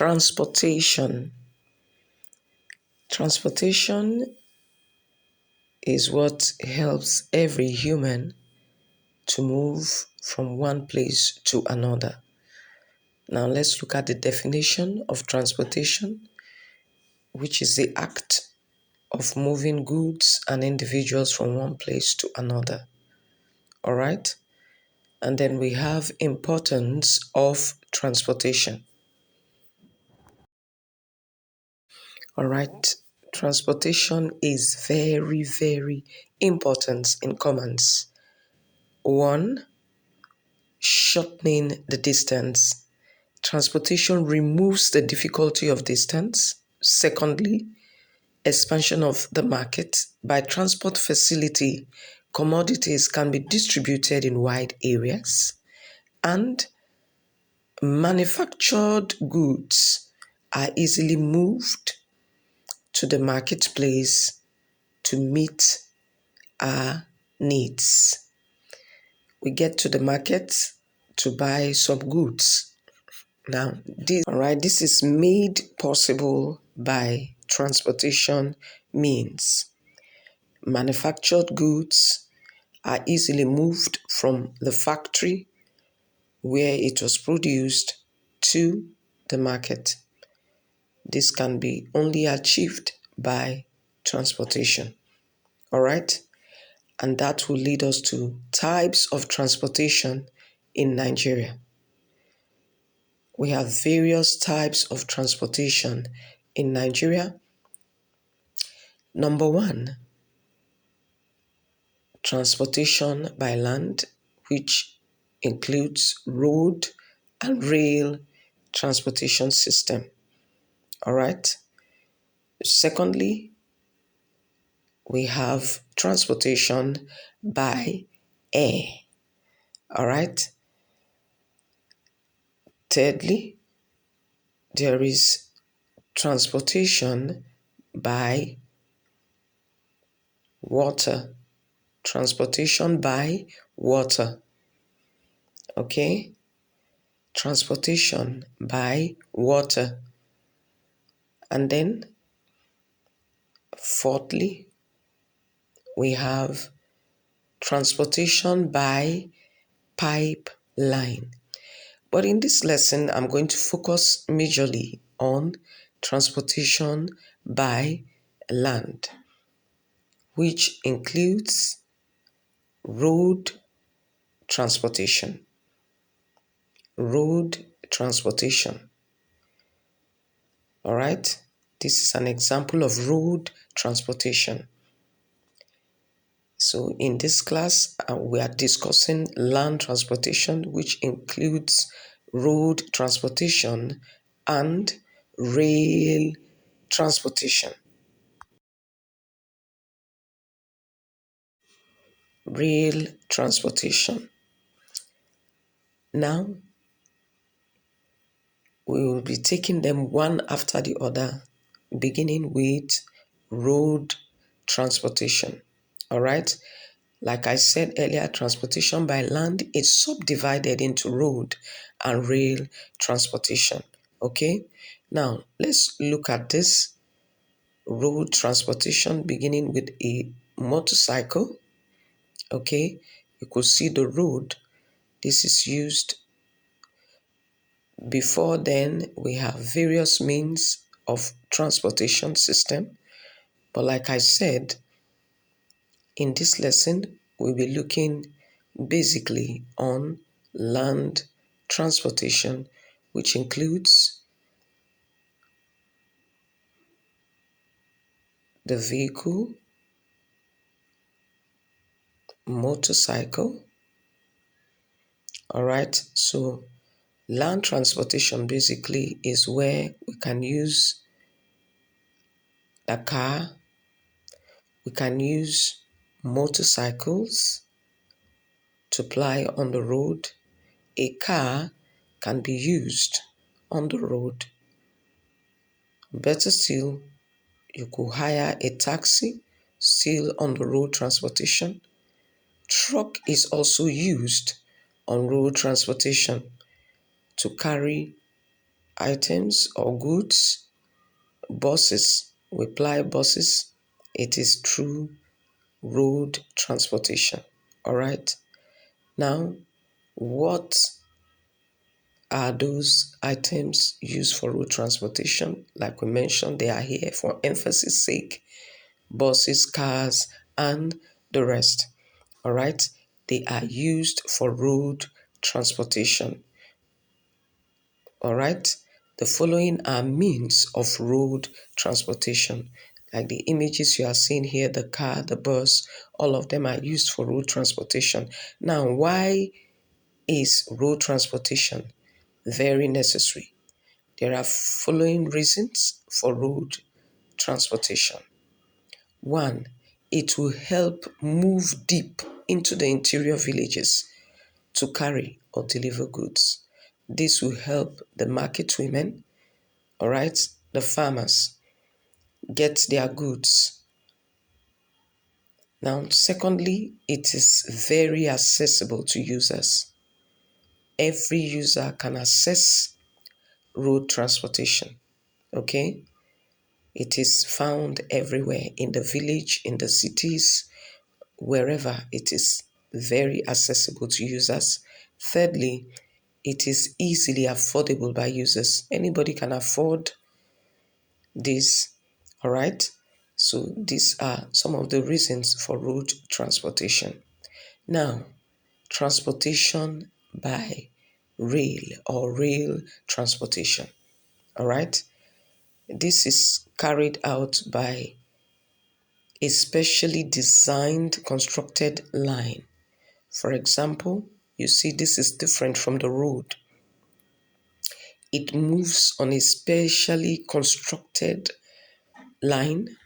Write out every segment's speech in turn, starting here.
Transportation. Transportation is what helps every human to move from one place to another. Now let's look at the definition of transportation, which is the act of moving goods and individuals from one place to another. All right? And then we have importance of transportation. All right? Transportation is very, very important in commerce. 1, shortening the distance. Transportation removes the difficulty of distance. Secondly, expansion of the market. By transport facility, commodities can be distributed in wide areas, and manufactured goods are easily moved to the marketplace to meet our needs. We get to the market to buy some goods. Now, this is made possible by transportation means. Manufactured goods are easily moved from the factory where it was produced to the market. This can be only achieved by transportation. All right? And that will lead us to types of transportation in Nigeria. We have various types of transportation in Nigeria. Number 1, transportation by land, which includes road and rail transportation system. All right. Secondly, we have transportation by air. All right. Thirdly, there is transportation by water. Transportation by water. Okay? Transportation by water. And then, fourthly, we have transportation by pipeline. But in this lesson, I'm going to focus majorly on transportation by land, which includes road transportation. Road transportation. All right? This is an example of road transportation. So in this class, we are discussing land transportation, which includes road transportation and rail transportation. Rail transportation. Now, we will be taking them one after the other, beginning with road transportation. All right? Like I said earlier, transportation by land is subdivided into road and rail transportation. Okay? Now, let's look at this road transportation beginning with a motorcycle. Okay? You could see the road. This is used. Before then, we have various means of transportation system. But like I said, in this lesson, we'll be looking basically on land transportation, which includes the vehicle, motorcycle. All right, so land transportation basically is where we can use a car, we can use motorcycles to ply on the road. A car can be used on the road. Better still, you could hire a taxi, still on the road transportation. Truck is also used on road transportation to carry items or goods, buses, we ply buses, it is through road transportation. All right. Now, what are those items used for road transportation? Like we mentioned, they are here for emphasis sake: buses, cars, and the rest. All right. They are used for road transportation. All right. The following are means of road transportation. Like the images you are seeing here, the car, the bus, all of them are used for road transportation. Now, why is road transportation very necessary? There are following reasons for road transportation. One, it will help move deep into the interior villages to carry or deliver goods. This will help the market women, all right, the farmers get their goods. Now, secondly, it is very accessible to users. Every user can access road transportation, okay? It is found everywhere in the village, in the cities, wherever it is very accessible to users. Thirdly, it is easily affordable by users. Anybody can afford this, all right? So these are some of the reasons for road transportation. Now, transportation by rail or rail transportation, all right? This is carried out by a specially designed, constructed line. For example, you see this is different from the road. It moves on a specially constructed line.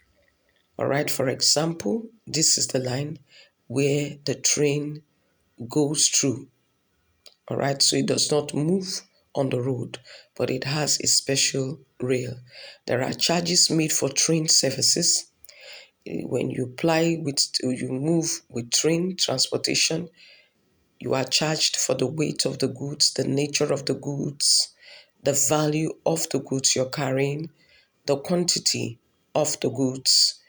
All right, for example, this is the line where the train goes through. All right, so it does not move on the road, but it has a special rail. There are charges made for train services. When you move with train transportation, you are charged for the weight of the goods, the nature of the goods, the value of the goods you're carrying, the quantity of the goods,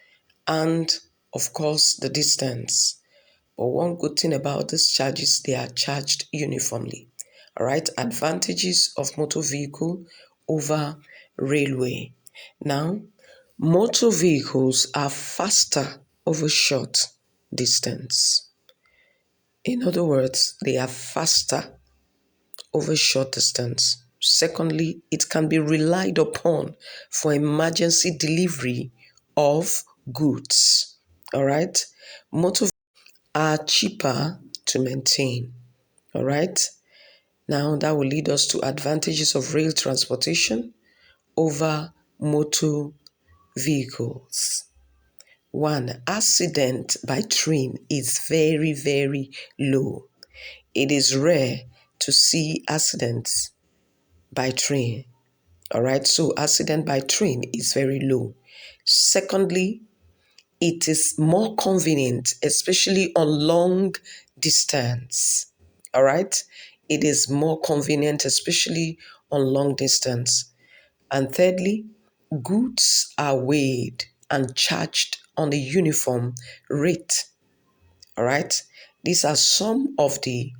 and of course the distance. But one good thing about these charges, they are charged uniformly. All right, advantages of motor vehicle over railway. Now, motor vehicles are faster over short distance. In other words, they are faster over short distance. Secondly, it can be relied upon for emergency delivery of goods. All right, motor are cheaper to maintain. All right. Now that will lead us to advantages of rail transportation over motor vehicles. One, accident by train is very, very low. It is rare to see accidents by train. All right. So accident by train is very low. Secondly, it is more convenient, especially on long distance. All right. It is more convenient, especially on long distance. And thirdly, goods are weighed and charged on a uniform rate. All right. These are some of the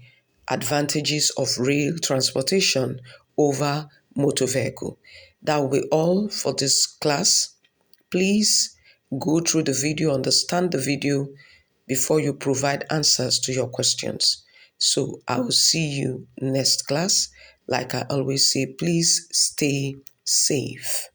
advantages of rail transportation over motor vehicle. That will be all for this class. Please go through the video, understand the video before you provide answers to your questions. So I will see you next class. Like I always say, please stay safe.